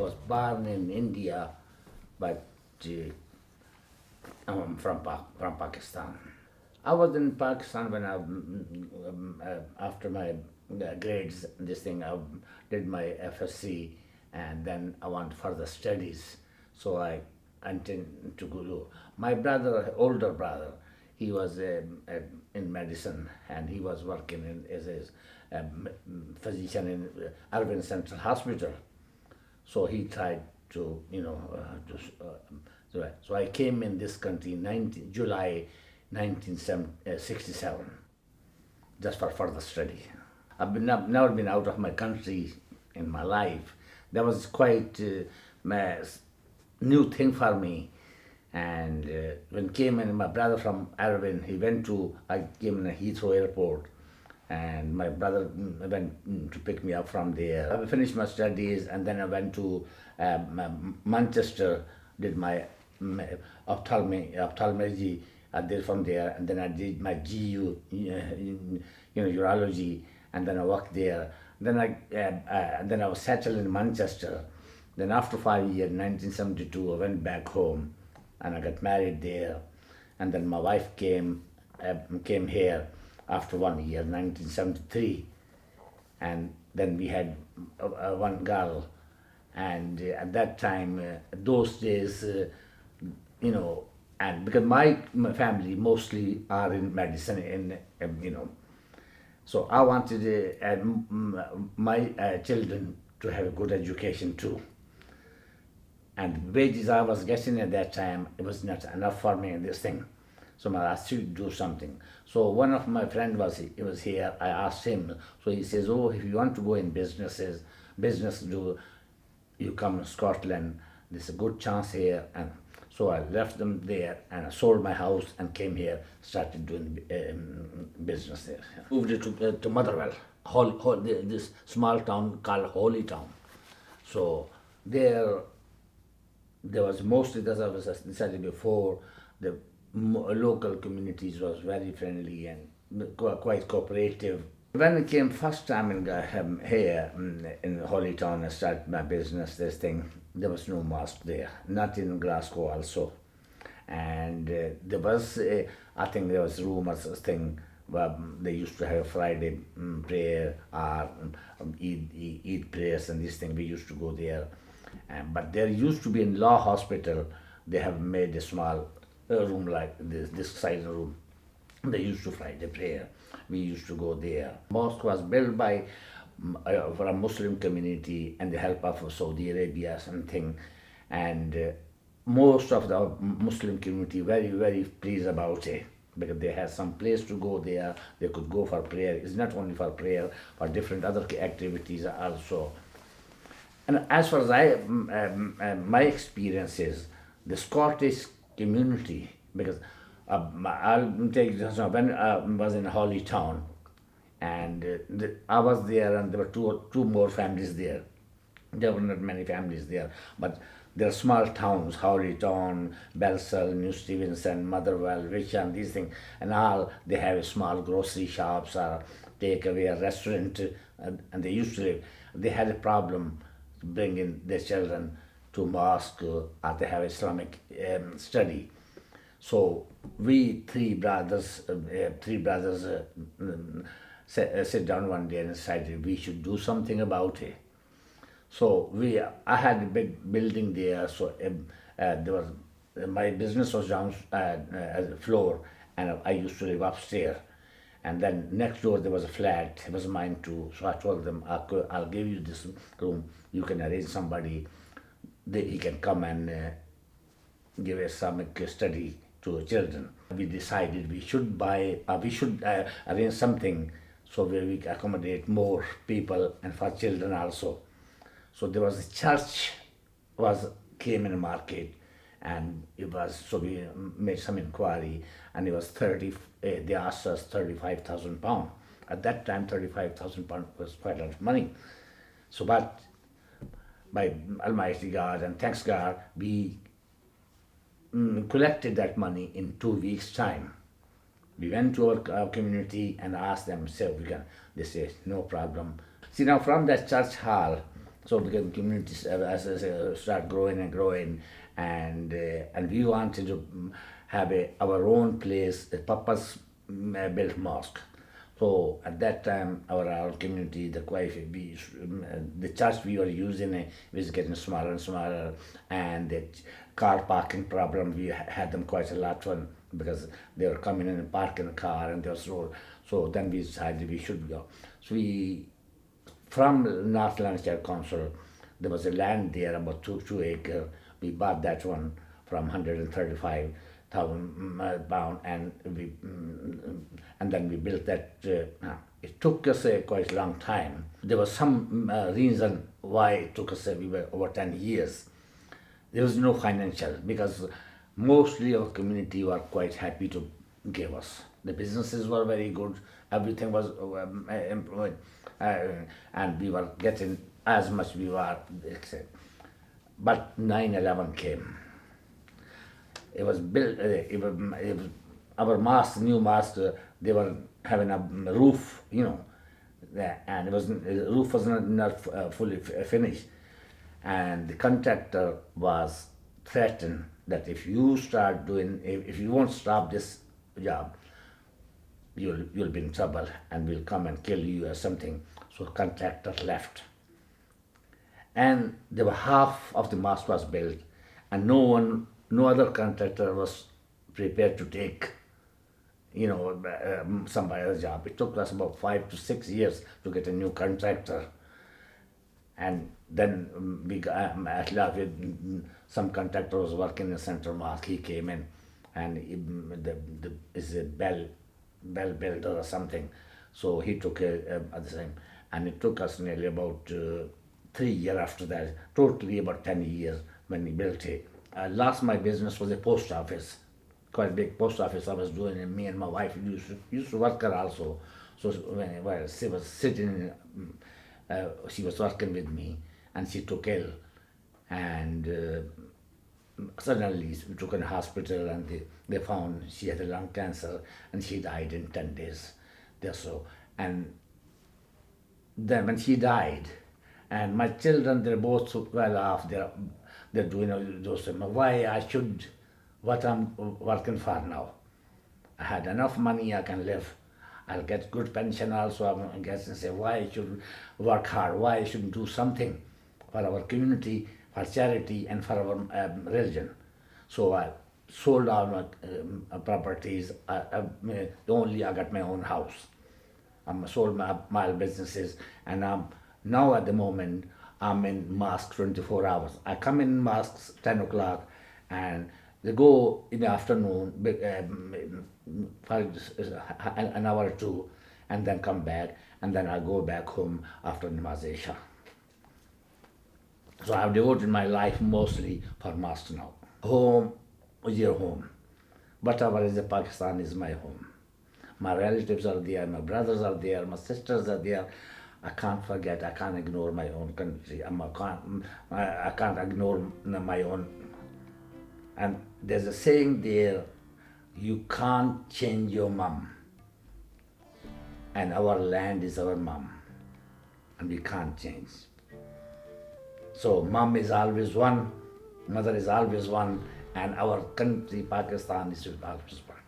was born in India, but I'm from Pakistan. I was in Pakistan when after my grades, this thing, I did my FSC, and then I want further studies. So I intend to go to my brother, older brother. He was in medicine, and he was working as a physician in Irvine Central Hospital. So he tried to, so I came in this country in July 1967, just for further study. I've never been out of my country in my life. That was quite a new thing for me. And when came in, my brother from Irvine, I came in a Heathrow Airport, and my brother went to pick me up from there. I finished my studies, and then I went to Manchester, did my ophthalmology. I did from there, and then I did my GU, urology, and then I worked there. Then I was settled in Manchester. Then after 5 years, 1972, I went back home, and I got married there. And then my wife came here after 1 year, 1973, and then we had one girl. And at that time, those days, and because my family mostly are in medicine, so I wanted my children to have a good education too. And wages I was getting at that time, it was not enough for me in this thing. So I asked to do something. So one of my friend was here. I asked him. So he says, "Oh, if you want to go in business, you come to Scotland. There's a good chance here." And so I left them there, and I sold my house and came here, started doing business there. Moved it to Motherwell, this small town called Holytown. So there was mostly, as I was decided before, the local communities was very friendly and quite cooperative. When I came first time here in Holytown, I started my business, this thing, there was no mosque there, not in Glasgow also. And there was, I think there was rumors thing, where they used to have Friday prayer or Eid prayers and this thing, we used to go there. But there used to be in Law Hospital, they have made a small room like this size room. They used to Friday prayer. We used to go there. Mosque was built by for a Muslim community and the help of Saudi Arabia something. And most of the Muslim community very, very pleased about it, because they had some place to go there. They could go for prayer. It's not only for prayer, for different other activities also. And as far as my experience is, the Scottish community, because I'll take this when I was in Holytown, and I was there, and there were two more families there. There were not many families there, but there are small towns, Holytown, Bellshill, New Stevenson, Motherwell, Wishan, these things, and all, they have small grocery shops or takeaway, a restaurant, and they used to live. They had a problem bringing their children to mosque, or they have Islamic study. So we three brothers sit down one day and decided we should do something about it. So I had a big building there. So my business was down as a floor, and I used to live upstairs. And then next door there was a flat. It was mine too. So I told them, I'll give you this room. You can arrange somebody. He can come and give Islamic study to the children. We decided we should arrange something so where we can accommodate more people and for children also. So there was a church came in the market, and so we made some inquiry, and it was they asked us £35,000. At that time, £35,000 was quite a lot of money. So, but by Almighty God and thanks God, we collected that money in 2 weeks' time. We went to our community and asked them, they said, no problem. See, now from that church hall, So became communities as I say, start growing and growing, and we wanted to have our own place, a purpose built mosque. So at that time, our community, the church we were using was getting smaller and smaller, and the car parking problem we had them quite a lot one because they were coming in and parking a car and they were so then we decided we should go. So we from North Lanarkshire Council, there was a land there about 2 acre. We bought that one from 135,000 pound, and and then we built that. It took us a quite long time. There was some reason why it took us we were over 10 years. There was no financial because mostly our community were quite happy to give us. The businesses were very good. Everything was employed, and we were getting as much we were. But 9/11 came. It was built. It was our mosque, new mosque. They were having a roof, and the roof was not fully finished, and the contractor was threatened that if you start doing, if you won't stop this job, you'll be in trouble, and we'll come and kill you or something. So contractor left, and there were half of the mosque was built, and no other contractor was prepared to take, somebody else's job. It took us about 5 to 6 years to get a new contractor, and then we got, at last some contractor was working in Central Mosque. He came in, and is a bell builder or something. So he took at the same, and it took us nearly about 3 years after that, totally about 10 years when we built it. Last my business was a post office, quite a big post office I was doing, and me and my wife used to work there also. So when she was sitting, she was working with me, and she took ill, and suddenly we took her to hospital, and they found she had a lung cancer, and she died in 10 days. So, and then when she died, and my children, they're both so well off. They're doing those things. Why I should, what I'm working for now? I had enough money, I can live. I'll get good pension also. I guess and say why I should work hard. Why I shouldn't do something for our community, for charity, and for our religion. So I sold all my properties. Only I got my own house. I sold my businesses, and now at the moment I'm in mosque 24 hours. I come in mosques 10 o'clock, and they go in the afternoon for an hour or two, and then come back, and then I go back home after Namaz Isha. So I've devoted my life mostly for mosque now. Home is your home. Whatever is in Pakistan is my home. My relatives are there, my brothers are there, my sisters are there. I can't forget, I can't ignore my own country. I can't ignore my own. And there's a saying there, you can't change your mom. And our land is our mom. And we can't change. So mom is always one, mother is always one, and our country, Pakistan, is always one.